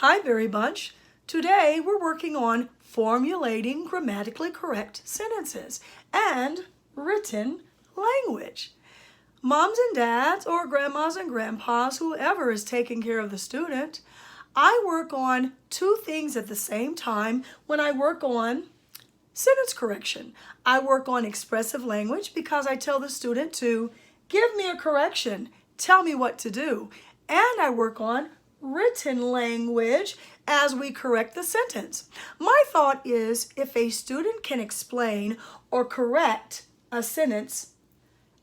Hi, Berry Bunch. Today we're working on formulating grammatically correct sentences and written language. Moms and dads or grandmas and grandpas, whoever is taking care of the student, I work on two things at the same time when I work on sentence correction. I work on expressive language because I tell the student to give me a correction, tell me what to do. And I work on written language as we correct the sentence. My thought is if a student can explain or correct a sentence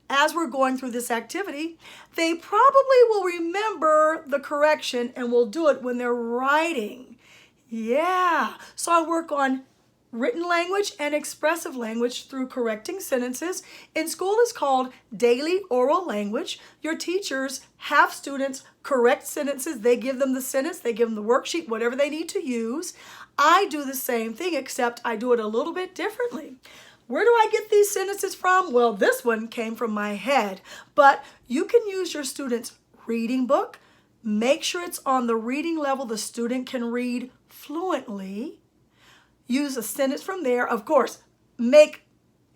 as we're going through this activity, they probably will remember the correction and will do it when they're writing. Yeah, so I work on written language and expressive language through correcting sentences. In school it's called daily oral language. Your teachers have students correct sentences. They give them the sentence, they give them the worksheet, whatever they need to use. I do the same thing, except I do it a little bit differently. Where do I get these sentences from? Well, this one came from my head, but you can use your student's reading book. Make sure it's on the reading level the student can read fluently. Use a sentence from there. Of course, make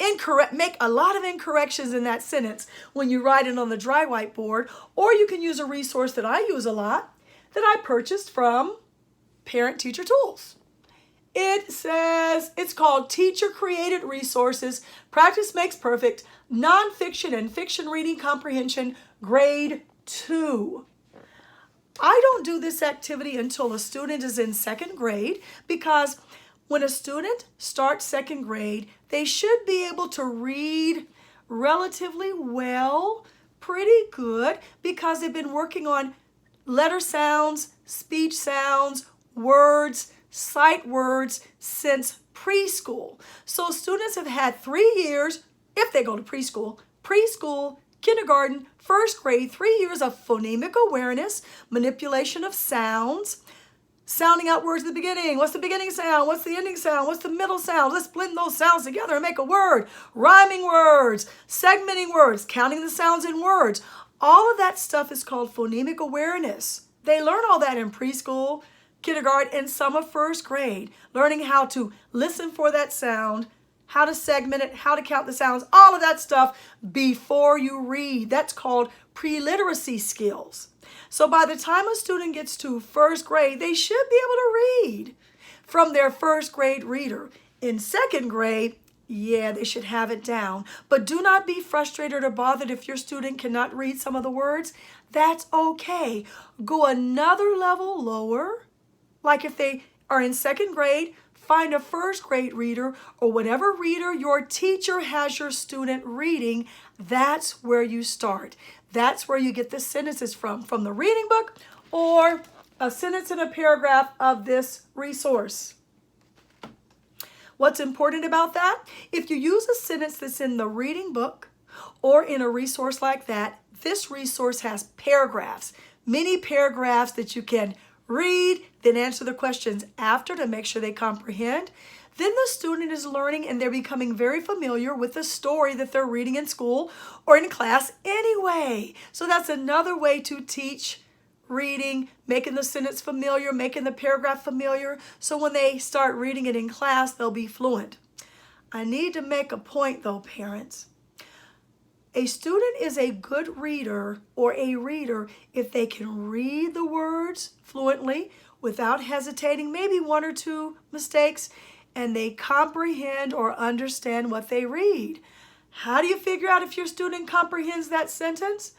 a lot of incorrections in that sentence when you write it on the dry whiteboard, or you can use a resource that I use a lot that I purchased from Parent Teacher Tools. It says, it's called Teacher Created Resources, Practice Makes Perfect, Nonfiction and Fiction Reading Comprehension, Grade 2. I don't do this activity until a student is in second grade because when a student starts second grade, they should be able to read relatively well, pretty good, because they've been working on letter sounds, speech sounds, words, sight words since preschool. So students have had 3 years, if they go to preschool, kindergarten, first grade, 3 years of phonemic awareness, manipulation of sounds, sounding out words at the beginning. What's the beginning sound? What's the ending sound? What's the middle sound? Let's blend those sounds together and make a word. Rhyming words, segmenting words, counting the sounds in words. All of that stuff is called phonemic awareness. They learn all that in preschool, kindergarten, and some of first grade. Learning how to listen for that sound, how to segment it, how to count the sounds, all of that stuff before you read. That's called Preliteracy skills. So by the time a student gets to first grade, they should be able to read from their first grade reader. In second grade, yeah, they should have it down. But do not be frustrated or bothered if your student cannot read some of the words. That's okay. Go another level lower. Like if they are in second grade, find a first grade reader or whatever reader your teacher has your student reading. That's where you start. That's where you get the sentences from the reading book or a sentence in a paragraph of this resource. What's important about that? If you use a sentence that's in the reading book or in a resource like that, this resource has paragraphs, many paragraphs that you can read, then answer the questions after to make sure they comprehend. Then the student is learning and they're becoming very familiar with the story that they're reading in school or in class anyway. So that's another way to teach reading, making the sentence familiar, making the paragraph familiar. So when they start reading it in class, they'll be fluent. I need to make a point though, parents. A student is a good reader or a reader if they can read the words fluently without hesitating, maybe one or two mistakes, and they comprehend or understand what they read. How do you figure out if your student comprehends that sentence?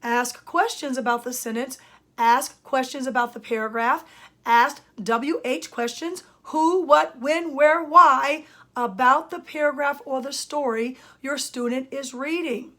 Ask questions about the sentence, ask questions about the paragraph, ask WH questions, who, what, when, where, why, about the paragraph or the story your student is reading.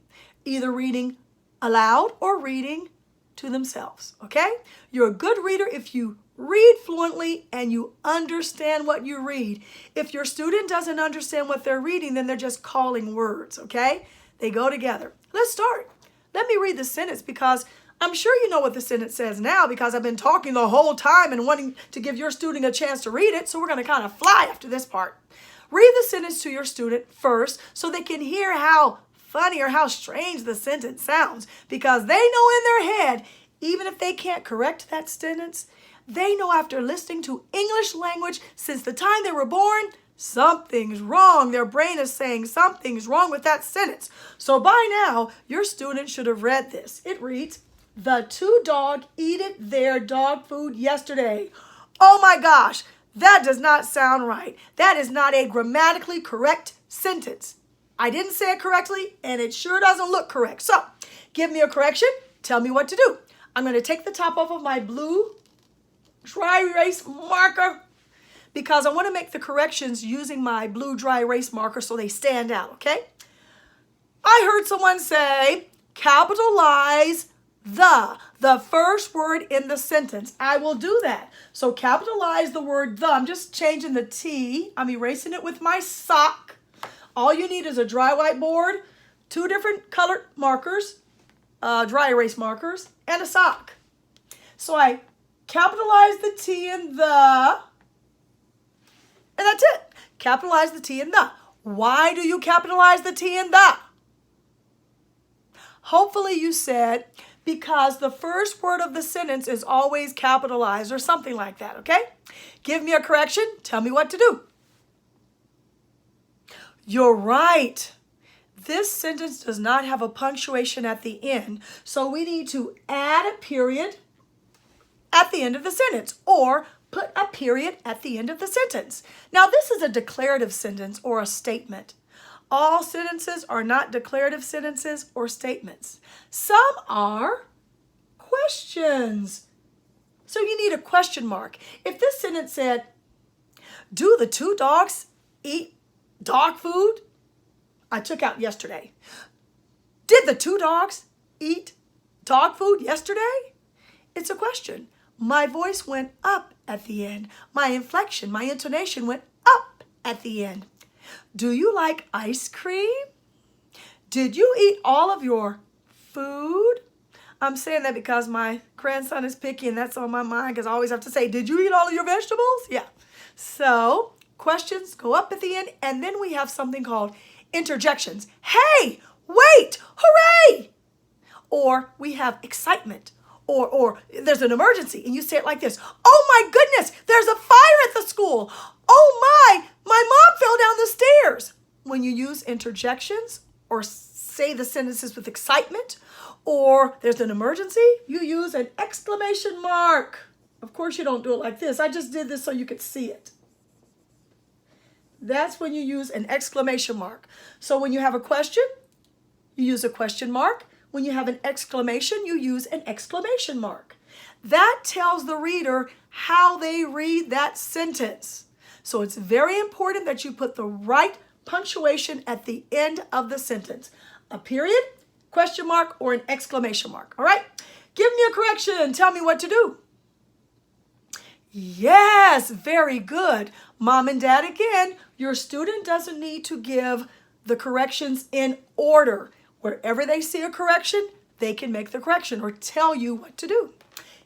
Either reading aloud or reading to themselves, okay? You're a good reader if you read fluently and you understand what you read. If your student doesn't understand what they're reading, then they're just calling words, okay? They go together. Let's start. Let me read the sentence because I'm sure you know what the sentence says now because I've been talking the whole time and wanting to give your student a chance to read it, so we're going to kind of fly after this part. Read the sentence to your student first so they can hear how funny or how strange the sentence sounds because they know in their head even if they can't correct that sentence, they know after listening to English language since the time they were born, something's wrong. Their brain is saying something's wrong with that sentence. So by now, your student should have read this. It reads, "The two dog eated their dog food yesterday." Oh my gosh, that does not sound right. That is not a grammatically correct sentence. I didn't say it correctly, and it sure doesn't look correct. So, give me a correction. Tell me what to do. I'm going to take the top off of my blue dry erase marker because I want to make the corrections using my blue dry erase marker so they stand out, okay? I heard someone say, capitalize the first word in the sentence. I will do that. So capitalize the word the. I'm just changing the T. I'm erasing it with my sock. All you need is a dry whiteboard, 2 different colored markers, dry erase markers, and a sock. So I capitalize the T in the, and that's it. Capitalize the T in the. Why do you capitalize the T in the? Hopefully you said, because the first word of the sentence is always capitalized or something like that, okay? Give me a correction. Tell me what to do. You're right. This sentence does not have a punctuation at the end, so we need to add a period at the end of the sentence or put a period at the end of the sentence. Now, this is a declarative sentence or a statement. All sentences are not declarative sentences or statements. Some are questions. So you need a question mark. If this sentence said, do the 2 dogs eat dog food? I took out yesterday. Did the 2 dogs eat dog food yesterday? It's a question. My voice went up at the end. My inflection, my intonation went up at the end. Do you like ice cream? Did you eat all of your food? I'm saying that because my grandson is picky and that's on my mind because I always have to say, did you eat all of your vegetables? Yeah. So questions go up at the end, and then we have something called interjections. Hey, wait, hooray! Or we have excitement. Or there's an emergency, and you say it like this. Oh my goodness, there's a fire at the school. Oh my mom fell down the stairs. When you use interjections or say the sentences with excitement, or there's an emergency, you use an exclamation mark. Of course you don't do it like this. I just did this so you could see it. That's when you use an exclamation mark. So when you have a question, you use a question mark. When you have an exclamation, you use an exclamation mark. That tells the reader how they read that sentence. So it's very important that you put the right punctuation at the end of the sentence. A period, question mark, or an exclamation mark. All right? Give me a correction. Tell me what to do. Yes, very good. Mom and Dad, again, your student doesn't need to give the corrections in order. Wherever they see a correction, they can make the correction or tell you what to do.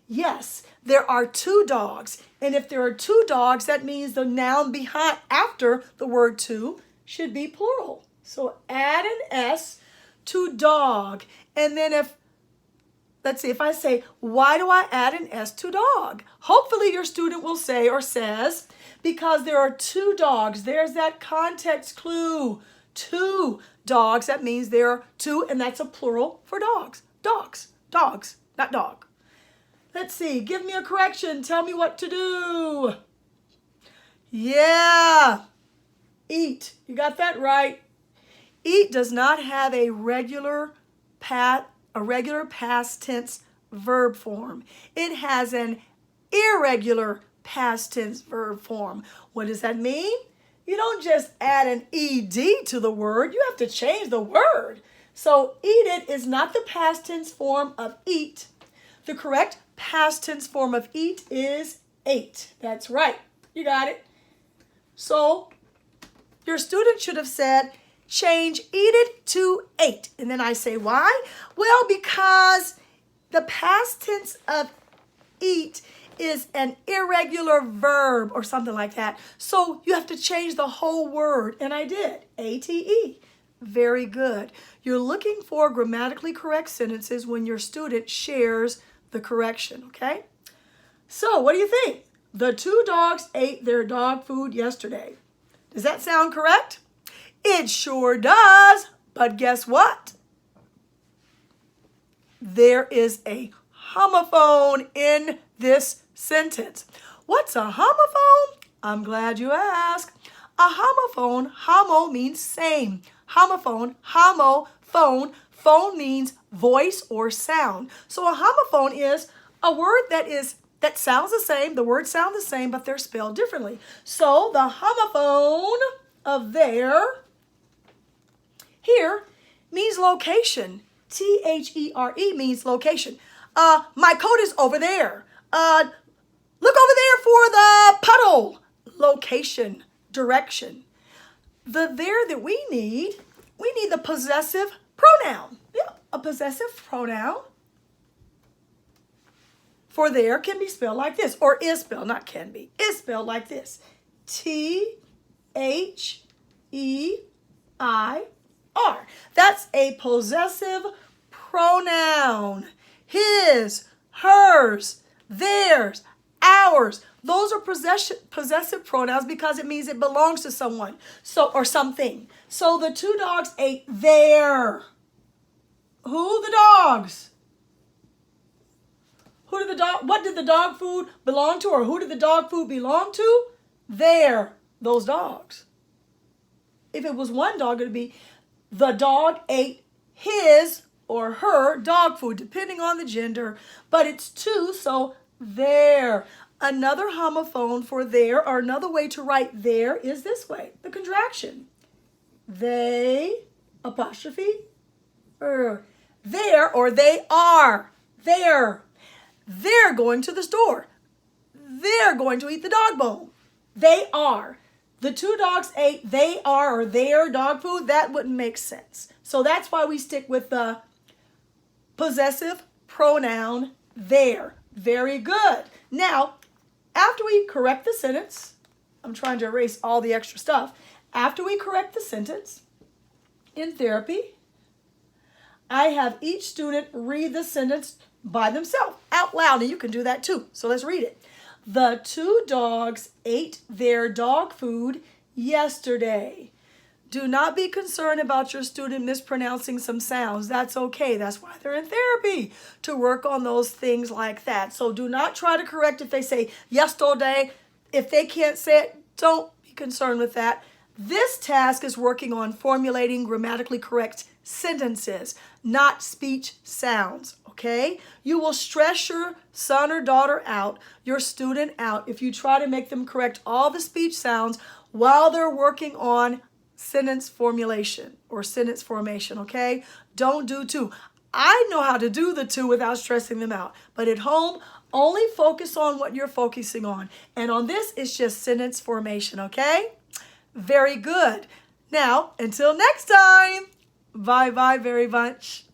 Yes, there are 2 dogs. And if there are 2 dogs, that means the noun behind after the word to should be plural. So add an S to dog. And then let's see, if I say, why do I add an S to dog? Hopefully your student will say or says, because there are 2 dogs. There's that context clue. 2 dogs, that means there are 2, and that's a plural for dogs. Dogs, not dog. Let's see, give me a correction. Tell me what to do. Yeah, eat. You got that right. Eat does not have a regular past tense verb form. It has an irregular past tense verb form. What does that mean? You don't just add an ed to the word. You have to change the word. So eat it is not the past tense form of eat. The correct past tense form of eat is ate. That's right. You got it. So your student should have said, change eat it to ate. And then I say, why? Well, because the past tense of eat is an irregular verb or something like that. So you have to change the whole word. And I did. A-T-E. Very good. You're looking for grammatically correct sentences when your student shares the correction, okay? So what do you think? The 2 dogs ate their dog food yesterday. Does that sound correct? It sure does, but guess what? There is a homophone in this sentence. What's a homophone? I'm glad you asked. A homophone, homo means same. Homophone, homo, phone. Phone means voice or sound. So a homophone is a word that sounds the same. The words sound the same, but they're spelled differently. So the homophone of there here means location. T-H-E-R-E means location. My coat is over there. Look over there for the puddle. Location, direction. The there that we need the possessive pronoun. Yeah, a possessive pronoun for there can be spelled like this, or is spelled, not can be, is spelled like this. T-H-E-I-R. That's a possessive pronoun. His, hers, theirs, ours. Those are possessive pronouns because it means it belongs to someone, or something. So the 2 dogs ate their. Who? The dogs. What did the dog food belong to, or who did the dog food belong to? Their. Those dogs. If it was one dog, it would be the dog ate his or her dog food, depending on the gender. But it's 2, so their. Another homophone for there, or another way to write there, is this way, the contraction. They, apostrophe, there, or they are, there. They're going to the store. They're going to eat the dog bone. They are. The 2 dogs ate they are or their dog food. That wouldn't make sense. So that's why we stick with the possessive pronoun there. Very good. Now, after we correct the sentence, I'm trying to erase all the extra stuff. After we correct the sentence, in therapy, I have each student read the sentence by themselves, out loud, and you can do that too. So let's read it. The 2 dogs ate their dog food yesterday. Do not be concerned about your student mispronouncing some sounds. That's okay. That's why they're in therapy, to work on those things like that. So do not try to correct if they say yesterday. If they can't say it, don't be concerned with that. This task is working on formulating grammatically correct sentences, not speech sounds, okay? You will stress your son or daughter out, your student out, if you try to make them correct all the speech sounds while they're working on sentence formulation or sentence formation, okay? Don't do 2. I know how to do the 2 without stressing them out, but at home, only focus on what you're focusing on. And on this, it's just sentence formation, okay? Very good. Now, until next time, bye-bye very much.